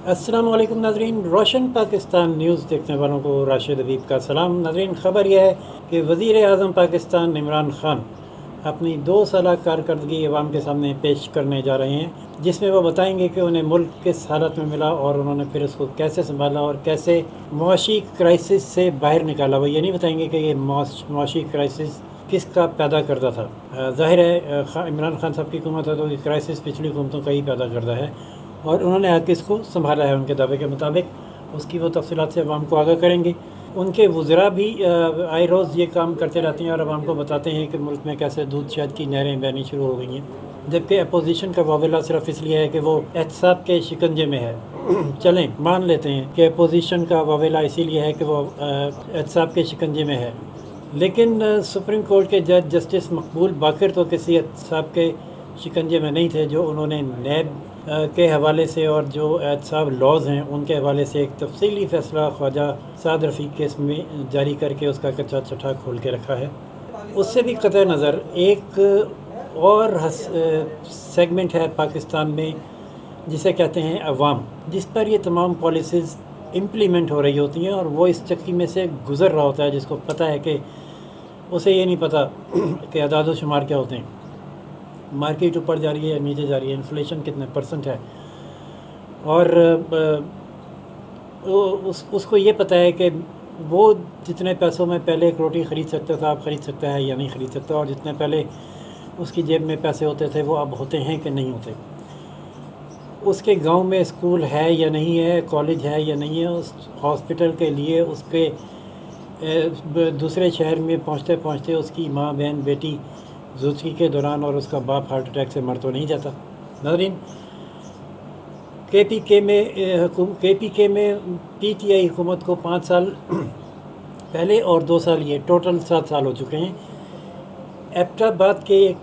अस्सलाम वालेकुम नाजरीन, रोशन पाकिस्तान न्यूज़ देखने वालों को राशिद अदीब का सलाम। नाजरीन, ख़बर यह है कि वज़ीर आज़म पाकिस्तान इमरान ख़ान अपनी 2 साल कारकर्दगी अवाम के सामने पेश करने जा रहे हैं, जिसमें वो बताएंगे कि उन्हें मुल्क किस हालत में मिला और उन्होंने फिर उसको कैसे संभाला और कैसे मुआशी क्राइसिस से बाहर निकाला। वो ये नहीं बताएंगे कि ये मुआशी क्राइसिस किसका पैदा करता था। ज़ाहिर है इमरान ख़ान साहब की हुकूमत है तो ये क्राइसिस पिछली हुकूमतों का ही पैदा करता है और उन्होंने आके इसको संभाला है उनके दावे के मुताबिक। उसकी वो तफसीलात से अवाम को आगाह करेंगे। उनके वज़रा भी आए रोज़ ये काम करते रहते हैं और अवाम को बताते हैं कि मुल्क में कैसे दूध शहद की नहरें बहनी शुरू हो गई हैं, जबकि अपोजिशन का वावेला सिर्फ इसलिए है कि वो एहतसाब के शिकंजे में है। चलें मान लेते हैं कि अपोजिशन का वावेला इसीलिए है कि वो एहतसाब के शिकंजे में है, लेकिन सुप्रीम कोर्ट के जज जस्टिस मकबूल बाकर तो किसी एहतसाब के शिकंजे में नहीं थे। जो उन्होंने नैब के हवाले से और जो एहतसाब लॉज हैं उनके हवाले से एक तफसीली फ़ैसला ख्वाजा साद रफ़ीक केस में जारी करके उसका कच्चा छठा खोल के रखा है। उससे भी कतई नज़र एक और सेगमेंट है पाकिस्तान में जिसे कहते हैं अवाम, जिस पर ये तमाम पॉलिसीज़ इम्प्लीमेंट हो रही होती हैं और वो इस चक्की में से गुज़र रहा होता है, जिसको पता है कि उसे ये नहीं पता कि अदाद शुमार क्या होते हैं, मार्केट ऊपर जा रही है या नीचे जा रही है, इन्फ्लेशन कितने % है, और उसको ये पता है कि वो जितने पैसों में पहले एक रोटी ख़रीद सकता था अब ख़रीद सकता है या नहीं ख़रीद सकता, और जितने पहले उसकी जेब में पैसे होते थे वो अब होते हैं कि नहीं होते, उसके गांव में स्कूल है या नहीं है, कॉलेज है या नहीं है, उस हॉस्पिटल के लिए उसके दूसरे शहर में पहुंचते पहुंचते उसकी माँ बहन बेटी ज़ुचगी के दौरान और उसका बाप हार्ट अटैक से मर तो नहीं जाता। नाज़रीन, के पी के में PTI हुकूमत को 5 साल पहले और 2 साल ये टोटल 7 साल हो चुके हैं। एबटाबाद के एक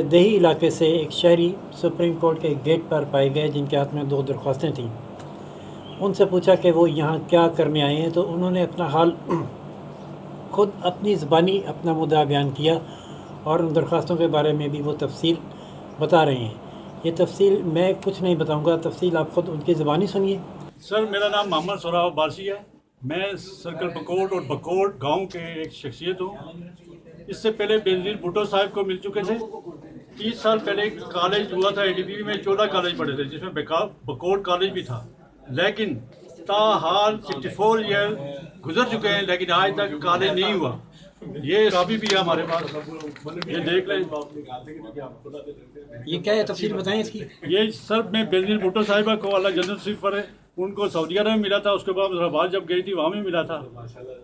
देही इलाके से एक शहरी सुप्रीम कोर्ट के गेट पर पाए गए जिनके हाथ में 2 दरख्वास्तें थीं। उनसे पूछा कि वो यहाँ क्या करने आए हैं, तो उन्होंने अपना हाल खुद अपनी ज़बानी अपना मुद्दा बयान किया और उन दरख्वास्तों के बारे में भी वो तफसील बता रहे हैं। ये तफसील मैं कुछ नहीं बताऊंगा, तफसील आप खुद उनकी ज़बानी सुनिए। सर, मेरा नाम मोहम्मद सोराब अब्बासी है। मैं सर्कल बकोट और बकोट गांव के एक शख्सियत हूँ। इससे पहले बेनज़ीर भुट्टो साहब को मिल चुके थे। 30 साल पहले एक कॉलेज हुआ था ADP में, 14 कॉलेज पढ़े थे जिसमें बकोट कॉलेज भी था, लेकिन ताहाल 64 ईयर गुजर चुके हैं लेकिन आज तक कॉलेज नहीं हुआ। ये काफ़ी भी है हमारे पास, ये देख लें। ये क्या है, तफसील बताएं इसकी। ये सर मैं बेनज़ीर भुट्टो साहिबा को अल्लाह जन्नत नसीब करे, उनको सऊदी अरब में मिला था, उसके बाद हैदराबाद जब गई थी वहाँ में मिला था,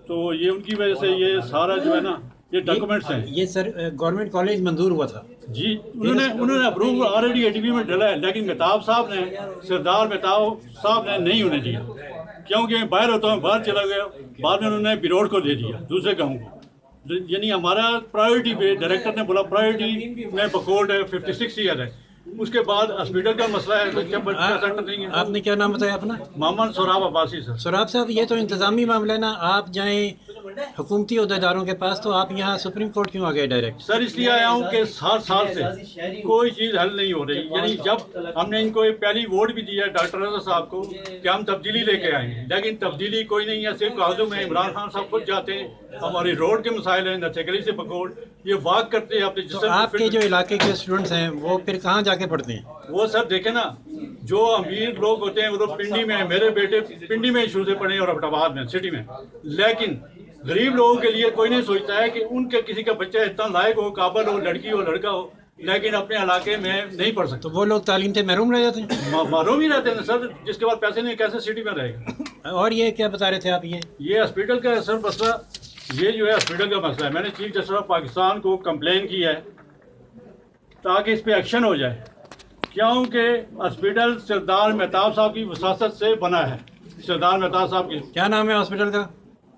तो ये उनकी वजह से ये सारा जो है ना ये डॉक्यूमेंट्स हैं। ये सर गवर्नमेंट कॉलेज मंजूर हुआ था जी, उन्होंने अप्रूव ऑलरेडी ADP में डाला है, लेकिन मेहताब साहब ने, सरदार मेहताब साहब ने नहीं उन्हें दिया, क्योंकि बाहर होता हूँ बाहर चला गया। बाद में उन्होंने बिरोड को दे दिया, दूसरे गाँव को। यानी हमारा प्रायोरिटी पे डायरेक्टर ने बोला प्रायोरिटी में बकोट है, 56 ईयर है। उसके बाद हॉस्पिटल का मसला है, तो सेंटर नहीं है। आपने क्या नाम बताया अपना? मोहम्मद सोराब अब्बासी सर। सोराब साहब, ये तो इंतज़ामी मामला है ना, आप जाएं हुकूमती अहदेदारों के पास, तो आप यहाँ सुप्रीम कोर्ट क्यों आ गए डायरेक्ट? सर इसलिए आया हूँ कि 7 साल से कोई चीज़ हल नहीं हो रही। यानी जब हमने इनको एक पहली वोट भी दिया डॉक्टर रजा साहब को कि हम तब्दीली लेके आएंगे, लेकिन तब्दीली कोई नहीं है। सिर्फ कागजों में इमरान खान साहब खुद जाते हैं, हमारी रोड के मसाइल हैं, नथेगली से बकोट ये वाक करते हैं अपने तो जिसम। आपके जो इलाके के स्टूडेंट्स हैं वो फिर कहाँ जाके पढ़ते हैं? वो सर देखे ना, जो अमीर लोग होते हैं वो तो पिंडी में, मेरे बेटे पिंडी में शुरू से पढ़े और एबटाबाद में सिटी में, लेकिन गरीब लोगों के लिए कोई नहीं सोचता है कि उनके किसी का बच्चा इतना लायक हो, काबिल हो, लड़की हो, लड़का हो, लेकिन अपने इलाके में नहीं पढ़ सकते। तो वो लोग तालीम से महरूम रह जाते हैं। महरूम ही रहते हैं सर, जिसके बाद पैसे नहीं कैसे सिटी में रहेगा। और ये क्या बता रहे थे आप? ये हॉस्पिटल का सर मसला, ये जो है हॉस्पिटल का मसला है। मैंने चीफ जस्टिस ऑफ पाकिस्तान को कंप्लेन की है ताकि इस पर एक्शन हो जाए, क्योंकि हॉस्पिटल सरदार मेहताब साहब की वसासत से बना है। सरदार मेहताब साहब की, क्या नाम है हॉस्पिटल का?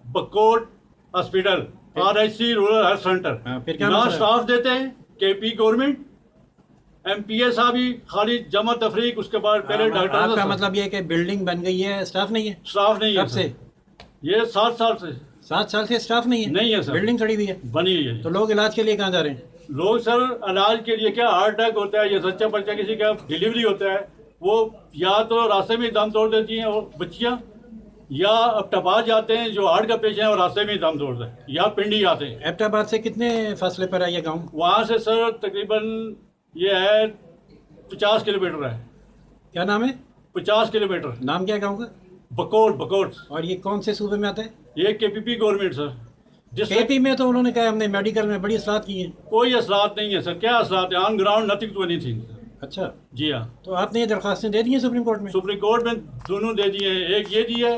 Bakot hospital, RIC rural health centre. फिर क्या ना मसला है? स्टाफ देते हैं KP गवर्नमेंट, MPA साहब ही खाली जमा तफरीक, उसके बाद पहले डॉक्टर। आपका मतलब ये है कि बिल्डिंग बन गई है, स्टाफ नहीं है? स्टाफ नहीं है। कब से? ये 7 साल से। 7 साल से स्टाफ नहीं है? नहीं है सर, बिल्डिंग खड़ी हुई है, बनी हुई है। तो लोग इलाज के लिए कहाँ जा रहे हैं? लोग सर इलाज के लिए क्या, हार्ट अटैक होता है या सच्चा पर्चा किसी का डिलीवरी होता है, وہ یا تو راستے میں دم توڑ دیتی ہیں اور بچیاں، یا ابٹاباد جاتے ہیں جو ہارٹ کا پیشنٹ ہے اور راستے میں دم توڑ دیں، یا پنڈی جاتے ہیں۔ ایبٹ آباد سے کتنے فاصلے پر ہے یہ گاؤں؟ وہاں سے سر تقریباً یہ ہے 50 کلومیٹر ہے، کیا نام ہے؟ 50 کلومیٹر۔ نام کیا ہے گاؤں کا؟ بکوٹ۔ اور یہ کون سے صوبے میں آتا ہے؟ یہ کے پی پی گورنمنٹ سر، جس کے پی میں تو انہوں نے کہا ہم نے میڈیکل میں بڑی اصلاحات کی ہیں۔ کوئی اثرات نہیں ہے سر، کیا اثرات ہے؟ On ground nothing to anything. اچھا، جی ہاں، تو آپ نے یہ درخواستیں دے دی ہیں سپریم کورٹ میں؟ سپریم کورٹ میں دونوں دے دیے ہیں، ایک یہ دی ہے،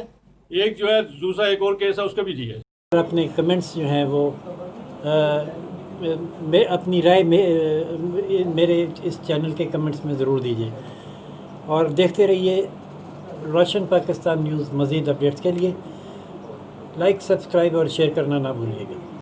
ایک جو ہے دوسرا ایک اور کیس ہے اس کا بھی دی ہے۔ اپنے کمنٹس جو ہیں وہ اپنی رائے میرے اس چینل کے کمنٹس میں ضرور دیجیے، اور دیکھتے رہیے روشن پاکستان نیوز۔ مزید اپڈیٹس کے لیے لائک، سبسکرائب اور شیئر کرنا نہ بھولیے گا۔